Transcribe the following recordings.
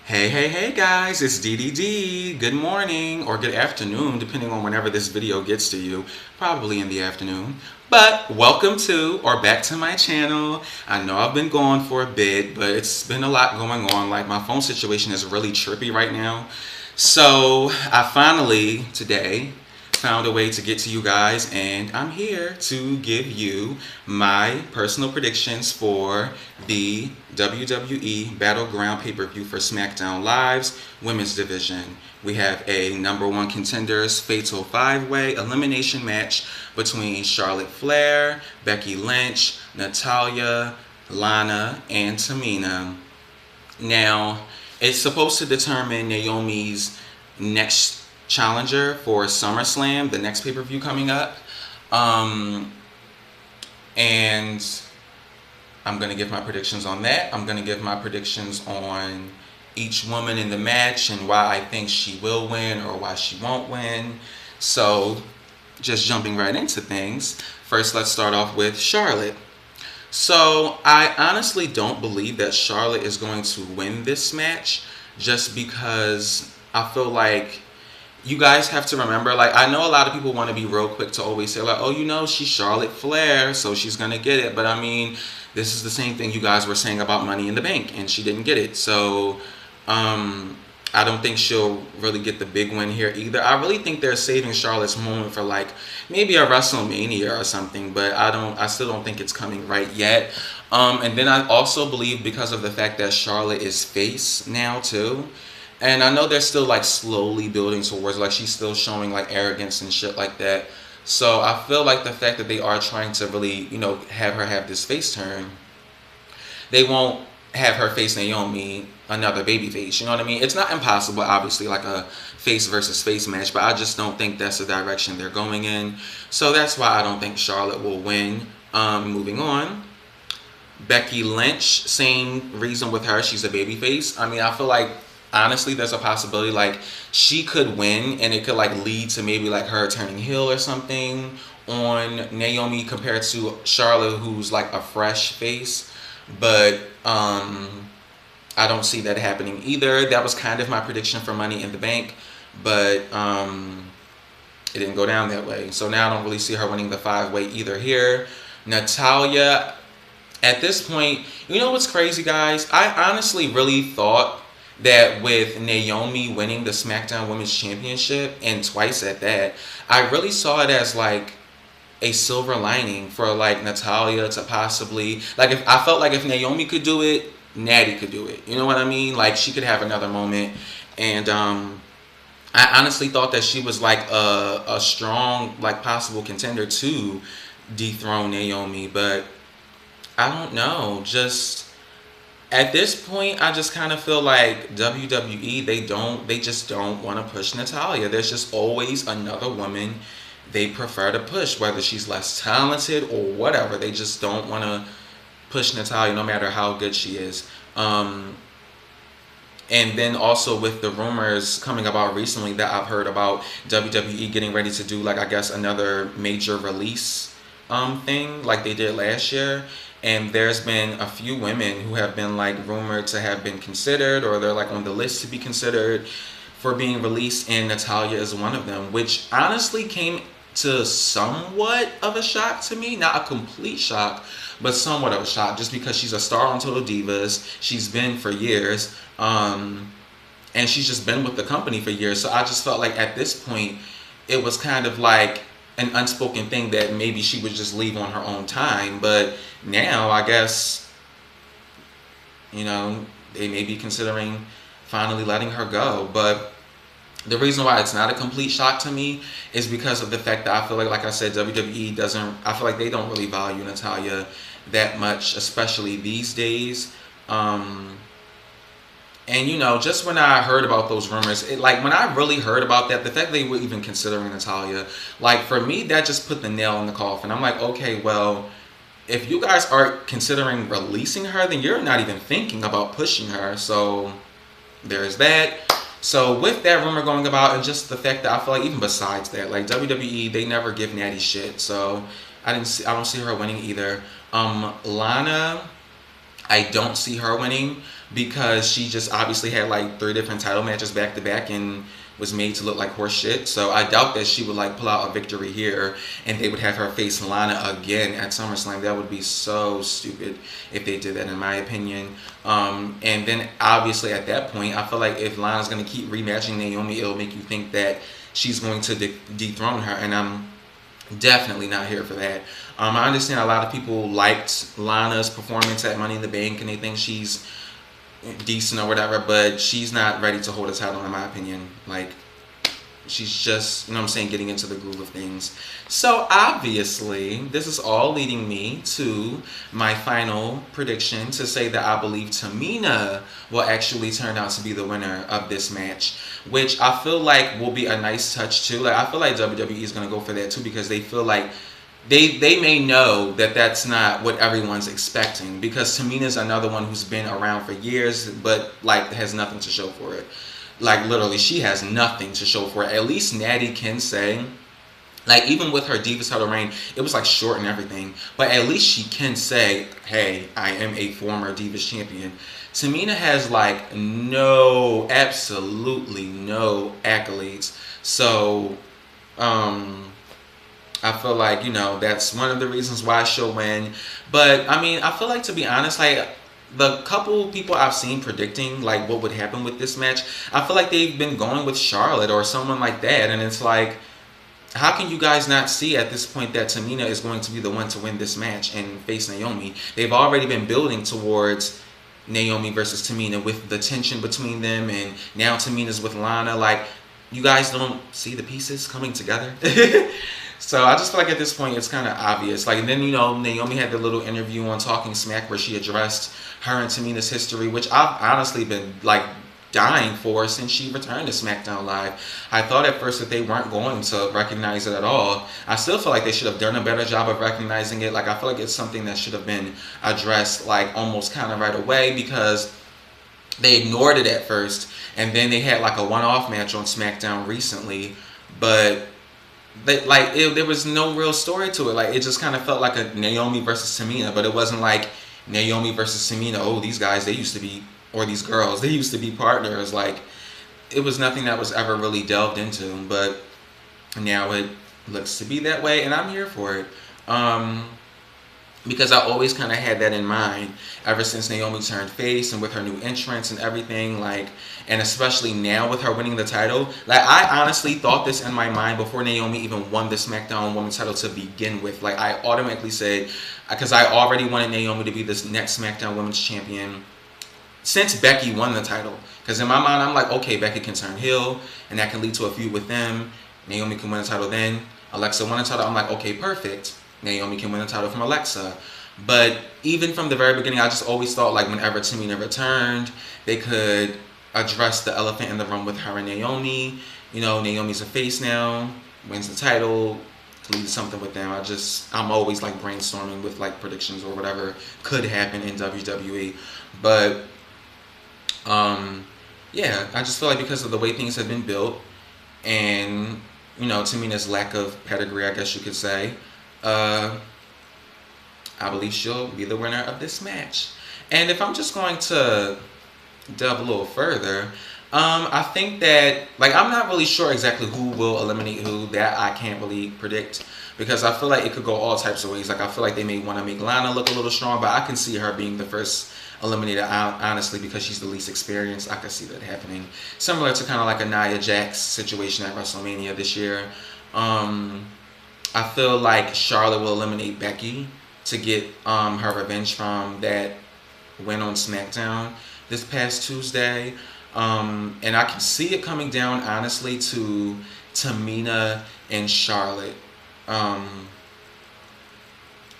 Hey guys, it's DDD. Good morning or good afternoon, depending on whenever this video gets to you. Probably in the afternoon. But welcome to or back to my channel. I know I've been gone for a bit, but it's been a lot going on. Like my phone situation is really trippy right now. So I finally today found a way to get to you guys, and I'm here to give you my personal predictions for the WWE Battleground pay-per-view for SmackDown Live's women's division. We have a number one contenders fatal five-way elimination match between Charlotte Flair, Becky Lynch, Natalya, Lana, and Tamina. Now, it's supposed to determine Naomi's next challenger for SummerSlam, the next pay-per-view coming up. And I'm going to give my predictions on that. I'm going to give my predictions on each woman in the match and why I think she will win or why she won't win. So, just jumping right into things. First, let's start off with Charlotte. So, I honestly don't believe that Charlotte is going to win this match just because I feel like you guys have to remember, like, I know a lot of people want to be real quick to always say, like, oh, you know, she's Charlotte Flair, so she's going to get it. But, I mean, this is the same thing you guys were saying about Money in the Bank, and she didn't get it. So, I don't think she'll really get the big win here either. I really think they're saving Charlotte's moment for, like, maybe a WrestleMania or something, but I still don't think it's coming right yet. And then I also believe because of the fact that Charlotte is face now, too. And I know they're still like slowly building towards, like, she's still showing like arrogance and shit like that. So I feel like the fact that they are trying to really, have her have this face turn, they won't have her face Naomi another baby face. You know what I mean? It's not impossible, obviously, like a face versus face match, but I just don't think that's the direction they're going in. So that's why I don't think Charlotte will win. Moving on. Becky Lynch, same reason with her. She's a baby face. I mean, I feel like honestly there's a possibility like she could win and it could like lead to maybe like her turning heel or something on Naomi compared to Charlotte, who's like a fresh face. But I don't see that happening either. That was kind of my prediction for Money in the Bank, but it didn't go down that way. So now I don't really see her winning the five-way either here. Natalya, at this point, you know what's crazy, guys? I honestly really thought that with Naomi winning the SmackDown Women's Championship, and twice at that, I really saw it as like a silver lining for like Natalya to possibly, like, if I felt like if Naomi could do it, Natty could do it. You know what I mean? Like, she could have another moment. And I honestly thought that she was like a strong, like, possible contender to dethrone Naomi, but I don't know. Just at this point, I just kind of feel like WWE, they just don't want to push Natalya. There's just always another woman they prefer to push, whether she's less talented or whatever. They just don't want to push Natalya no matter how good she is. And then also with the rumors coming about recently that I've heard about WWE getting ready to do, like, I guess another major release thing like they did last year. And there's been a few women who have been like rumored to have been considered, or they're like on the list to be considered for being released, and Natalya is one of them, which honestly came to somewhat of a shock to me. Not a complete shock, but somewhat of a shock, just because she's a star on Total Divas. She's been for years, and she's just been with the company for years. So I just felt like at this point, it was kind of like an unspoken thing that maybe she would just leave on her own time. But now I guess, they may be considering finally letting her go. But the reason why it's not a complete shock to me is because of the fact that I feel like I said, WWE I feel like they don't really value Natalya that much, especially these days. And just when I heard about those rumors, like when I really heard about that, the fact they were even considering Natalya, like, for me, that just put the nail in the coffin. I'm like, okay, well, if you guys aren't considering releasing her, then you're not even thinking about pushing her. So there's that. So with that rumor going about, and just the fact that I feel like even besides that, like, WWE, they never give Natty shit. So I don't see her winning either. Lana, I don't see her winning. because she just obviously had like 3 different title matches back to back and was made to look like horse shit. So I doubt that she would like pull out a victory here and they would have her face Lana again at SummerSlam. That would be so stupid if they did that, in my opinion. And then obviously at that point, I feel like if Lana's going to keep rematching Naomi, it'll make you think that she's going to dethrone her, and I'm definitely not here for that. I understand a lot of people liked Lana's performance at Money in the Bank and they think she's decent or whatever, but she's not ready to hold a title, in my opinion. Like, she's just, you know what I'm saying, getting into the groove of things. So obviously, this is all leading me to my final prediction to say that I believe Tamina will actually turn out to be the winner of this match, which I feel like will be a nice touch too. Like, I feel like WWE is going to go for that too, because they feel like they may know that that's not what everyone's expecting, because Tamina's another one who's been around for years but like has nothing to show for it. Like, literally, she has nothing to show for it. At least Natty can say, like, even with her Divas title reign, it was like short and everything, but at least she can say, hey, I am a former Divas champion. Tamina has like absolutely no accolades. So I feel like, you know, that's one of the reasons why she'll win. But I mean, I feel like, to be honest, like, the couple people I've seen predicting like what would happen with this match, I feel like they've been going with Charlotte or someone like that, and it's like, how can you guys not see at this point that Tamina is going to be the one to win this match and face Naomi? They've already been building towards Naomi versus Tamina with the tension between them, and now Tamina's with Lana. Like, you guys don't see the pieces coming together? So I just feel like at this point it's kind of obvious. Like, and then, you know, Naomi had the little interview on Talking Smack where she addressed her and Tamina's history, which I've honestly been like dying for since she returned to SmackDown Live. I thought at first that they weren't going to recognize it at all. I still feel like they should have done a better job of recognizing it. Like, I feel like it's something that should have been addressed like almost kind of right away, because they ignored it at first, and then they had like a one-off match on SmackDown recently, but there was no real story to it. Like, it just kind of felt like a Naomi versus Tamina, but it wasn't like Naomi versus Tamina. Oh, these guys, they used to be, or these girls, they used to be partners. Like, it was nothing that was ever really delved into, but now it looks to be that way, and I'm here for it. Because I always kind of had that in mind ever since Naomi turned face, and with her new entrance and everything, like, and especially now with her winning the title. Like, I honestly thought this in my mind before Naomi even won the SmackDown Women's title to begin with. Like, I automatically said, because I already wanted Naomi to be this next SmackDown Women's champion since Becky won the title. Because in my mind, I'm like, okay, Becky can turn heel, and that can lead to a feud with them. Naomi can win the title then. Alexa won the title. I'm like, okay, perfect. Naomi can win the title from Alexa. But even from the very beginning, I just always thought, like, whenever Tamina returned, they could address the elephant in the room with her and Naomi. You know, Naomi's a face now, wins the title, leads something with them. I'm always like brainstorming with like predictions or whatever could happen in WWE. But yeah, I just feel like because of the way things have been built, and, you know, Tamina's lack of pedigree, I guess you could say, I believe she'll be the winner of this match. And if I'm just going to delve a little further, I think that, like, I'm not really sure exactly who will eliminate who. That I can't really predict, because I feel like it could go all types of ways. Like, I feel like they may want to make Lana look a little strong, but I can see her being the first eliminated, honestly, because she's the least experienced. I could see that happening. Similar to kind of like a Nia Jax situation at WrestleMania this year. I feel like Charlotte will eliminate Becky to get her revenge from that win on SmackDown this past Tuesday. And I can see it coming down, honestly, to Tamina and Charlotte.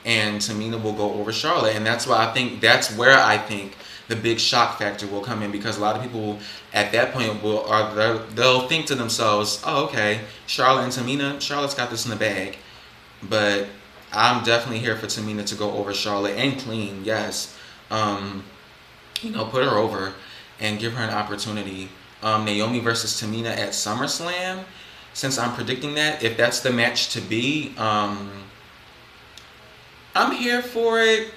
And Tamina will go over Charlotte. And that's why that's where I think the big shock factor will come in, because a lot of people at that point they'll think to themselves, oh, okay, Charlotte and Tamina, Charlotte's got this in the bag. But I'm definitely here for Tamina to go over Charlotte, and clean, yes. You know, put her over and give her an opportunity. Naomi versus Tamina at SummerSlam, since I'm predicting that, if that's the match to be, I'm here for it.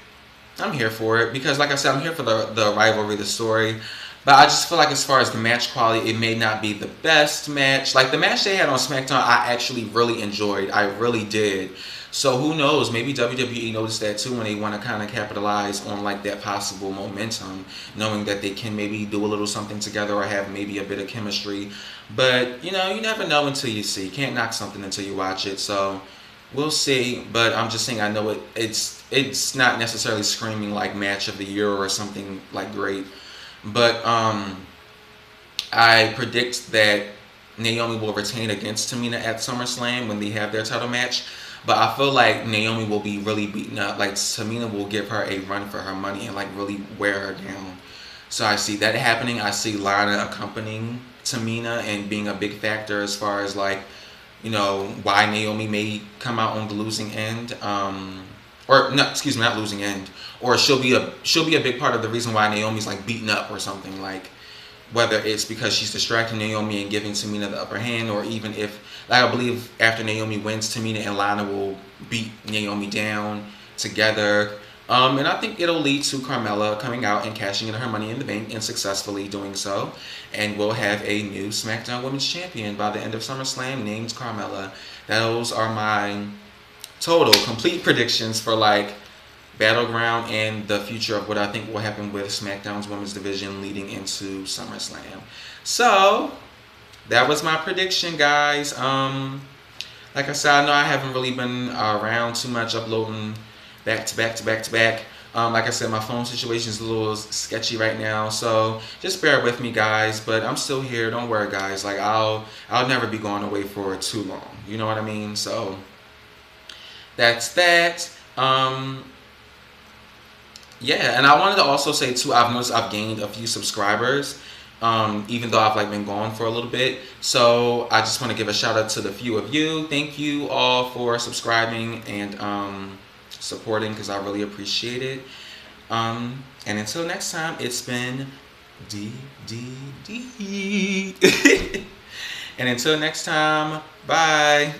I'm here for it because, like I said, I'm here for the rivalry, the story. But I just feel like as far as the match quality, it may not be the best match. Like the match they had on SmackDown, I actually really enjoyed. I really did. So who knows? Maybe WWE noticed that too when they want to kind of capitalize on like that possible momentum, knowing that they can maybe do a little something together or have maybe a bit of chemistry. But you know, you never know until you see. You can't knock something until you watch it. So we'll see. But I'm just saying, I know it's not necessarily screaming like match of the year or something like great. But I predict that Naomi will retain against Tamina at SummerSlam when they have their title match. But I feel like Naomi will be really beaten up. Like Tamina will give her a run for her money and like really wear her down. So I see that happening. I see Lana accompanying Tamina and being a big factor as far as like, you know, why Naomi may come out on the losing end. Or no, excuse me, not losing end. Or she'll be a big part of the reason why Naomi's like beaten up or something, like whether it's because she's distracting Naomi and giving Tamina the upper hand, or even if, like, I believe after Naomi wins, Tamina and Lana will beat Naomi down together. And I think it'll lead to Carmella coming out and cashing in her Money in the Bank and successfully doing so. And we'll have a new SmackDown Women's Champion by the end of SummerSlam named Carmella. Those are my total complete predictions for like Battleground and the future of what I think will happen with SmackDown's women's division leading into SummerSlam. So that was my prediction, guys. Like I said, I know I haven't really been around too much uploading back to back to back to back. Like I said, my phone situation is a little sketchy right now, so just bear with me, guys. But I'm still here. Don't worry, guys. Like I'll never be going away for too long. You know what I mean? So that's that. Yeah, and I wanted to also say too, I've noticed I've gained a few subscribers, even though I've like been gone for a little bit. So I just want to give a shout out to the few of you. Thank you all for subscribing and supporting, because I really appreciate it. And until next time, it's been D. And until next time, bye.